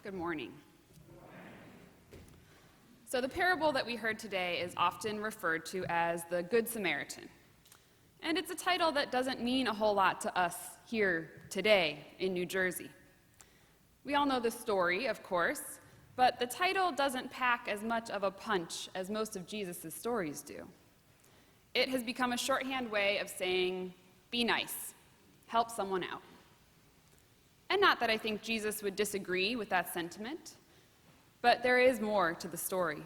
Good morning. So the parable that we heard today is often referred to as the Good Samaritan. And it's a title that doesn't mean a whole lot to us here today in New Jersey. We all know the story, of course, but the title doesn't pack as much of a punch as most of Jesus' stories do. It has become a shorthand way of saying, be nice, help someone out. And not that I think Jesus would disagree with that sentiment, but there is more to the story.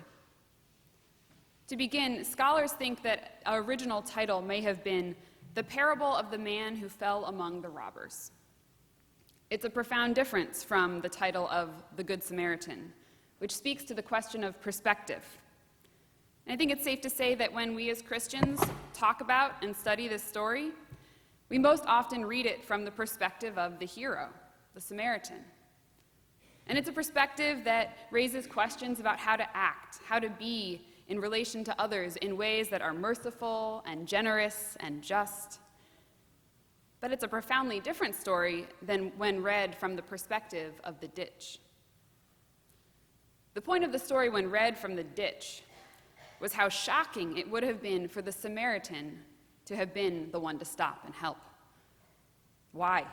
To begin, scholars think that our original title may have been The Parable of the Man Who Fell Among the Robbers. It's a profound difference from the title of The Good Samaritan, which speaks to the question of perspective. And I think it's safe to say that when we as Christians talk about and study this story, we most often read it from the perspective of the hero, the Samaritan. And it's a perspective that raises questions about how to act, how to be in relation to others in ways that are merciful and generous and just. But it's a profoundly different story than when read from the perspective of the ditch. The point of the story when read from the ditch was how shocking it would have been for the Samaritan to have been the one to stop and help. Why?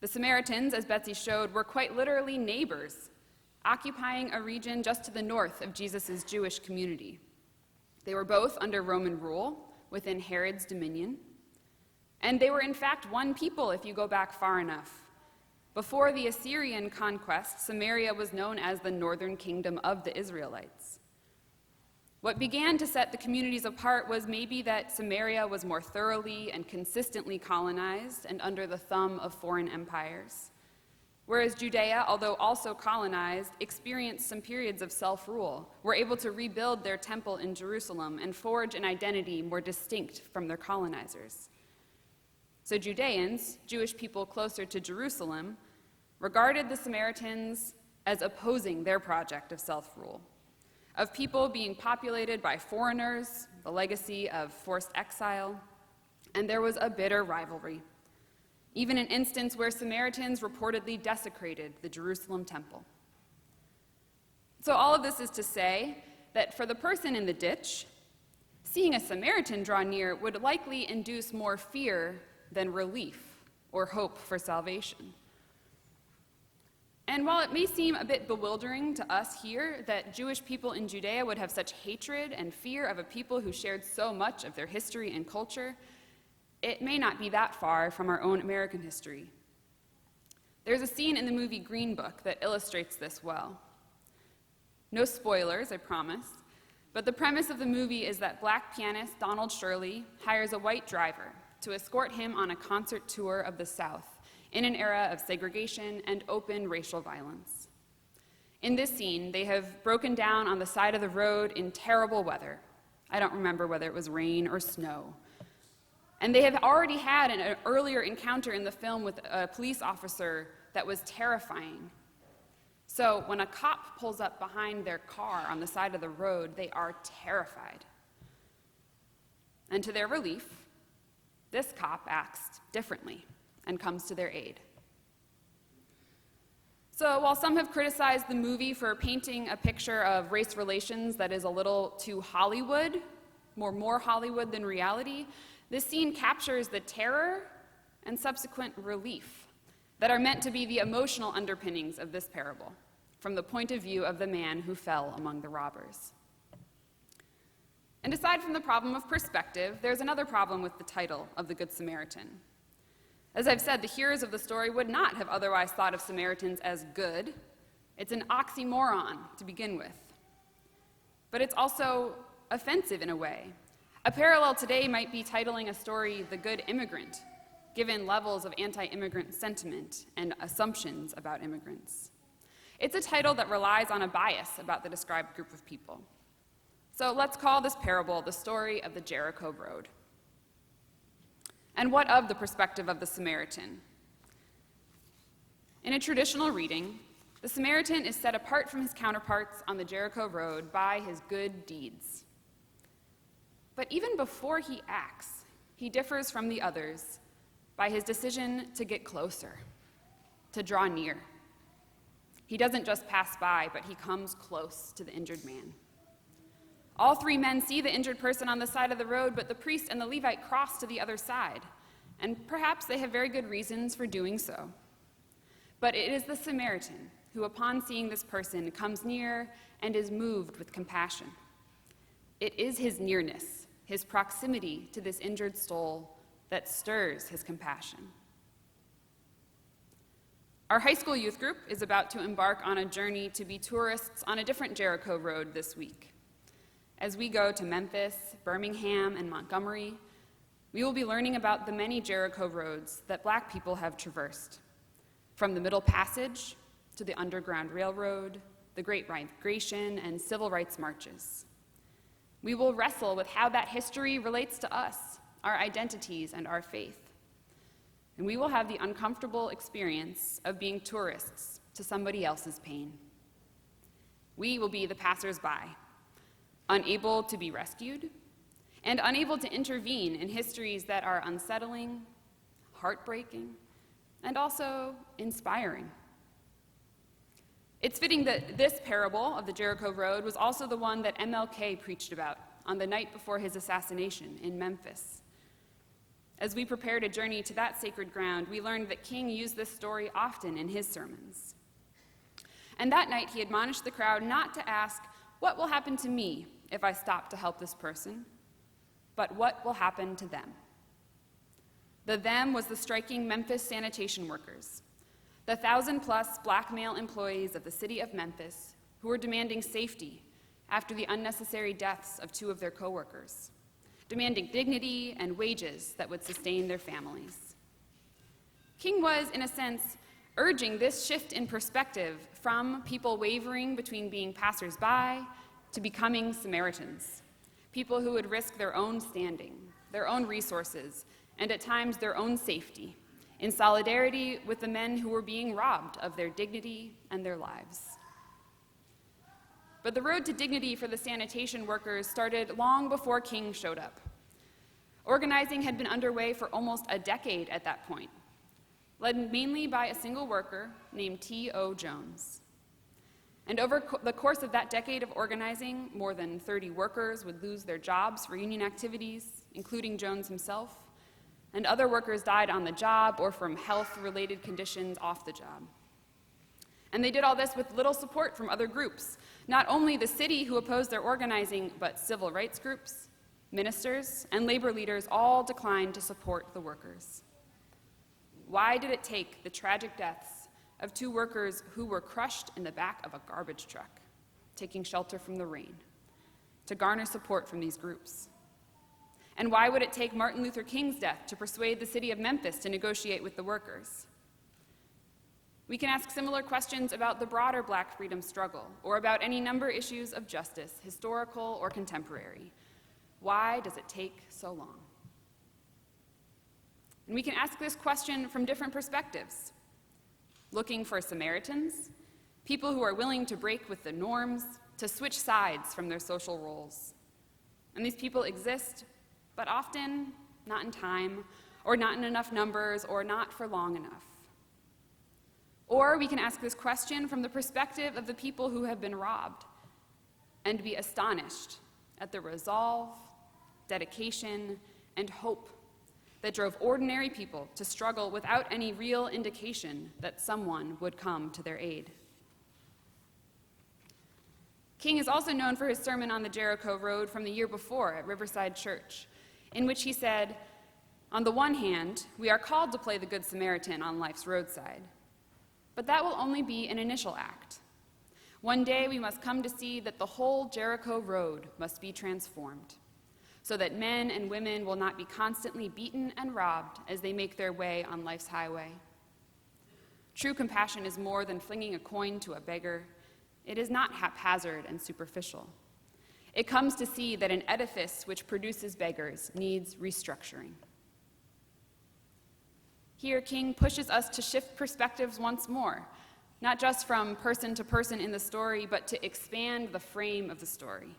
The Samaritans, as Betsy showed, were quite literally neighbors, occupying a region just to the north of Jesus' Jewish community. They were both under Roman rule within Herod's dominion, and they were in fact one people if you go back far enough. Before the Assyrian conquest, Samaria was known as the northern kingdom of the Israelites. What began to set the communities apart was maybe that Samaria was more thoroughly and consistently colonized and under the thumb of foreign empires, whereas Judea, although also colonized, experienced some periods of self-rule, were able to rebuild their temple in Jerusalem and forge an identity more distinct from their colonizers. So Judeans, Jewish people closer to Jerusalem, regarded the Samaritans as opposing their project of self-rule, of people being populated by foreigners, the legacy of forced exile, and there was a bitter rivalry, even an instance where Samaritans reportedly desecrated the Jerusalem temple. So all of this is to say that for the person in the ditch, seeing a Samaritan draw near would likely induce more fear than relief or hope for salvation. And while it may seem a bit bewildering to us here that Jewish people in Judea would have such hatred and fear of a people who shared so much of their history and culture, it may not be that far from our own American history. There's a scene in the movie Green Book that illustrates this well. No spoilers, I promise, but the premise of the movie is that black pianist Donald Shirley hires a white driver to escort him on a concert tour of the South in an era of segregation and open racial violence. In this scene, they have broken down on the side of the road in terrible weather. I don't remember whether it was rain or snow. And they have already had an earlier encounter in the film with a police officer that was terrifying. So when a cop pulls up behind their car on the side of the road, they are terrified. And to their relief, this cop acts differently and comes to their aid. So while some have criticized the movie for painting a picture of race relations that is a little too Hollywood, more Hollywood than reality, this scene captures the terror and subsequent relief that are meant to be the emotional underpinnings of this parable, from the point of view of the man who fell among the robbers. And aside from the problem of perspective, there's another problem with the title of the Good Samaritan. As I've said, the hearers of the story would not have otherwise thought of Samaritans as good. It's an oxymoron to begin with. But it's also offensive in a way. A parallel today might be titling a story The Good Immigrant, given levels of anti-immigrant sentiment and assumptions about immigrants. It's a title that relies on a bias about the described group of people. So let's call this parable the story of the Jericho road. And what of the perspective of the Samaritan? In a traditional reading, the Samaritan is set apart from his counterparts on the Jericho road by his good deeds. But even before he acts, he differs from the others by his decision to get closer, to draw near. He doesn't just pass by, but he comes close to the injured man. All three men see the injured person on the side of the road, but the priest and the Levite cross to the other side, and perhaps they have very good reasons for doing so. But it is the Samaritan who, upon seeing this person, comes near and is moved with compassion. It is his nearness, his proximity to this injured soul, that stirs his compassion. Our high school youth group is about to embark on a journey to be tourists on a different Jericho road this week. As we go to Memphis, Birmingham, and Montgomery, we will be learning about the many Jericho roads that Black people have traversed, from the Middle Passage to the Underground Railroad, the Great Migration, and civil rights marches. We will wrestle with how that history relates to us, our identities, and our faith. And we will have the uncomfortable experience of being tourists to somebody else's pain. We will be the passers-by, unable to be rescued, and unable to intervene in histories that are unsettling, heartbreaking, and also inspiring. It's fitting that this parable of the Jericho Road was also the one that MLK preached about on the night before his assassination in Memphis. As we prepared a journey to that sacred ground, we learned that King used this story often in his sermons. And that night, he admonished the crowd not to ask, "What will happen to me if I stop to help this person?" but what will happen to them. The them was the striking Memphis sanitation workers, the 1,000-plus Black male employees of the city of Memphis who were demanding safety after the unnecessary deaths of two of their coworkers, demanding dignity and wages that would sustain their families. King was, in a sense, urging this shift in perspective from people wavering between being passers-by to becoming Samaritans, people who would risk their own standing, their own resources, and at times their own safety, in solidarity with the men who were being robbed of their dignity and their lives. But the road to dignity for the sanitation workers started long before King showed up. Organizing had been underway for almost a decade at that point, led mainly by a single worker named T.O. Jones. And over the course of that decade of organizing, more than 30 workers would lose their jobs for union activities, including Jones himself, and other workers died on the job or from health-related conditions off the job. And they did all this with little support from other groups, not only the city who opposed their organizing, but civil rights groups, ministers, and labor leaders all declined to support the workers. Why did it take the tragic deaths of two workers who were crushed in the back of a garbage truck, taking shelter from the rain, to garner support from these groups? And why would it take Martin Luther King's death to persuade the city of Memphis to negotiate with the workers? We can ask similar questions about the broader Black freedom struggle, or about any number of issues of justice, historical or contemporary. Why does it take so long? And we can ask this question from different perspectives, looking for Samaritans, people who are willing to break with the norms, to switch sides from their social roles. And these people exist, but often not in time, or not in enough numbers, or not for long enough. Or we can ask this question from the perspective of the people who have been robbed, and be astonished at the resolve, dedication, and hope that drove ordinary people to struggle without any real indication that someone would come to their aid. King is also known for his sermon on the Jericho Road from the year before at Riverside Church, in which he said, "On the one hand, we are called to play the Good Samaritan on life's roadside, but that will only be an initial act. One day we must come to see that the whole Jericho Road must be transformed, so that men and women will not be constantly beaten and robbed as they make their way on life's highway. True compassion is more than flinging a coin to a beggar. It is not haphazard and superficial. It comes to see that an edifice which produces beggars needs restructuring." Here, King pushes us to shift perspectives once more, not just from person to person in the story, but to expand the frame of the story,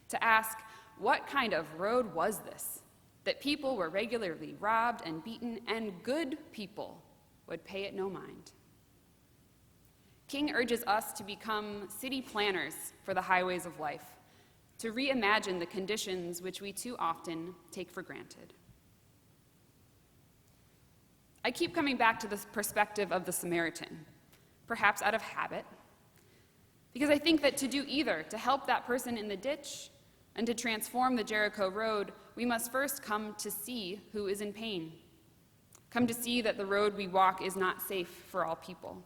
to ask, what kind of road was this, that people were regularly robbed and beaten, and good people would pay it no mind? King urges us to become city planners for the highways of life, to reimagine the conditions which we too often take for granted. I keep coming back to this perspective of the Samaritan, perhaps out of habit, because I think that to do either, to help that person in the ditch and to transform the Jericho road, we must first come to see who is in pain, come to see that the road we walk is not safe for all people.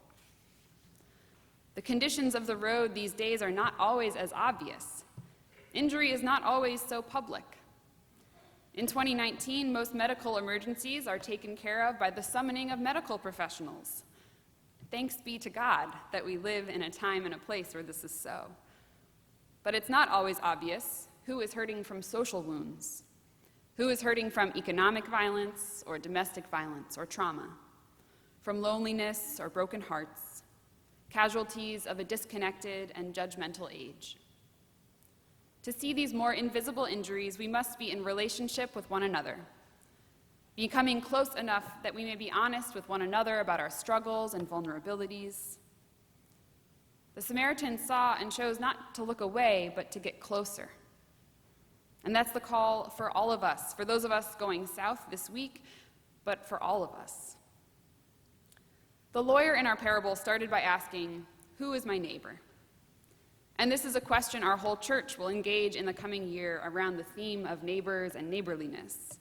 The conditions of the road these days are not always as obvious. Injury is not always so public. In 2019, most medical emergencies are taken care of by the summoning of medical professionals. Thanks be to God that we live in a time and a place where this is so. But it's not always obvious who is hurting from social wounds, who is hurting from economic violence or domestic violence or trauma, from loneliness or broken hearts, casualties of a disconnected and judgmental age. To see these more invisible injuries, we must be in relationship with one another, becoming close enough that we may be honest with one another about our struggles and vulnerabilities. The Samaritan saw and chose not to look away, but to get closer. And that's the call for all of us, for those of us going south this week, but for all of us. The lawyer in our parable started by asking, "Who is my neighbor?" And this is a question our whole church will engage in the coming year around the theme of neighbors and neighborliness.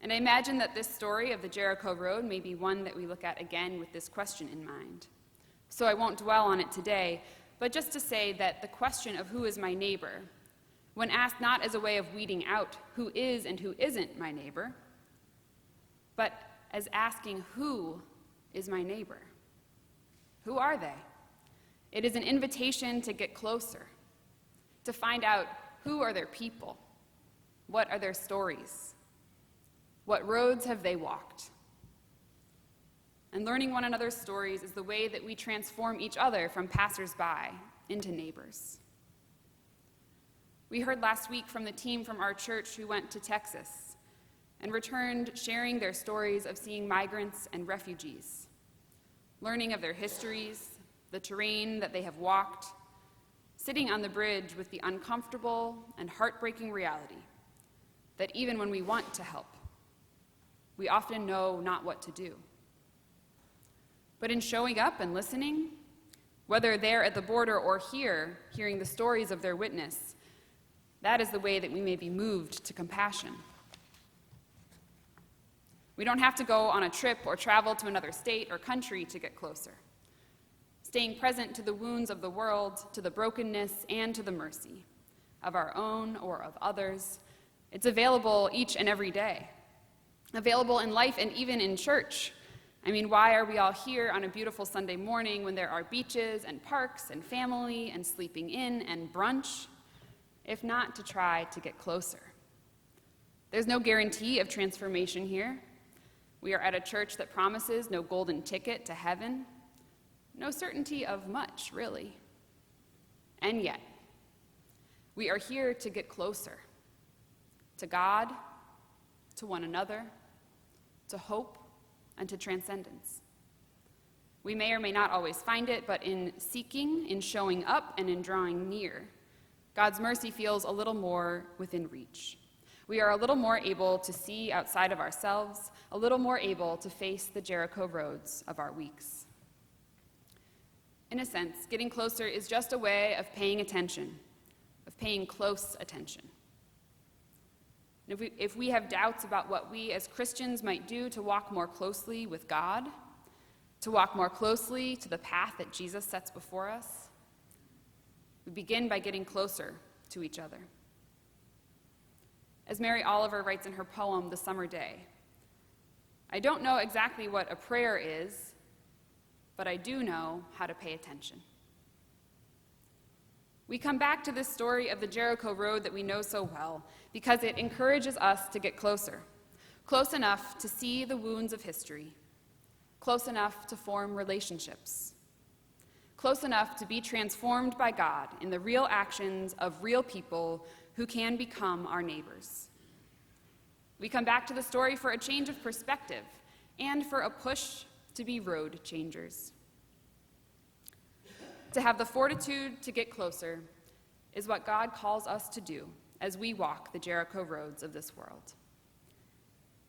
And I imagine that this story of the Jericho Road may be one that we look at again with this question in mind. So I won't dwell on it today, but just to say that the question of who is my neighbor, when asked not as a way of weeding out who is and who isn't my neighbor, but as asking who is my neighbor? Who are they? It is an invitation to get closer, to find out who are their people, what are their stories, what roads have they walked. And learning one another's stories is the way that we transform each other from passersby into neighbors. We heard last week from the team from our church who went to Texas and returned sharing their stories of seeing migrants and refugees, learning of their histories, the terrain that they have walked, sitting on the bridge with the uncomfortable and heartbreaking reality that even when we want to help, we often know not what to do. But in showing up and listening, whether they're at the border or here, hearing the stories of their witness, that is the way that we may be moved to compassion. We don't have to go on a trip or travel to another state or country to get closer. Staying present to the wounds of the world, to the brokenness, and to the mercy of our own or of others, it's available each and every day. Available in life and even in church. I mean, why are we all here on a beautiful Sunday morning when there are beaches and parks and family and sleeping in and brunch, if not to try to get closer? There's no guarantee of transformation here. We are at a church that promises no golden ticket to heaven, no certainty of much, really. And yet, we are here to get closer to God, to one another, to hope, and to transcendence. We may or may not always find it, but in seeking, in showing up, and in drawing near, God's mercy feels a little more within reach. We are a little more able to see outside of ourselves, a little more able to face the Jericho roads of our weeks. In a sense, getting closer is just a way of paying attention, of paying close attention. If we have doubts about what we as Christians might do to walk more closely with God, to walk more closely to the path that Jesus sets before us, we begin by getting closer to each other. As Mary Oliver writes in her poem, The Summer Day, I don't know exactly what a prayer is, but I do know how to pay attention. We come back to this story of the Jericho road that we know so well because it encourages us to get closer, close enough to see the wounds of history, close enough to form relationships, close enough to be transformed by God in the real actions of real people who can become our neighbors. We come back to the story for a change of perspective and for a push to be road changers. to have the fortitude to get closer, is what God calls us to do as we walk the Jericho roads of this world.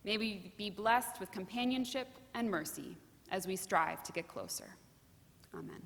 May we be blessed with companionship and mercy as we strive to get closer. Amen.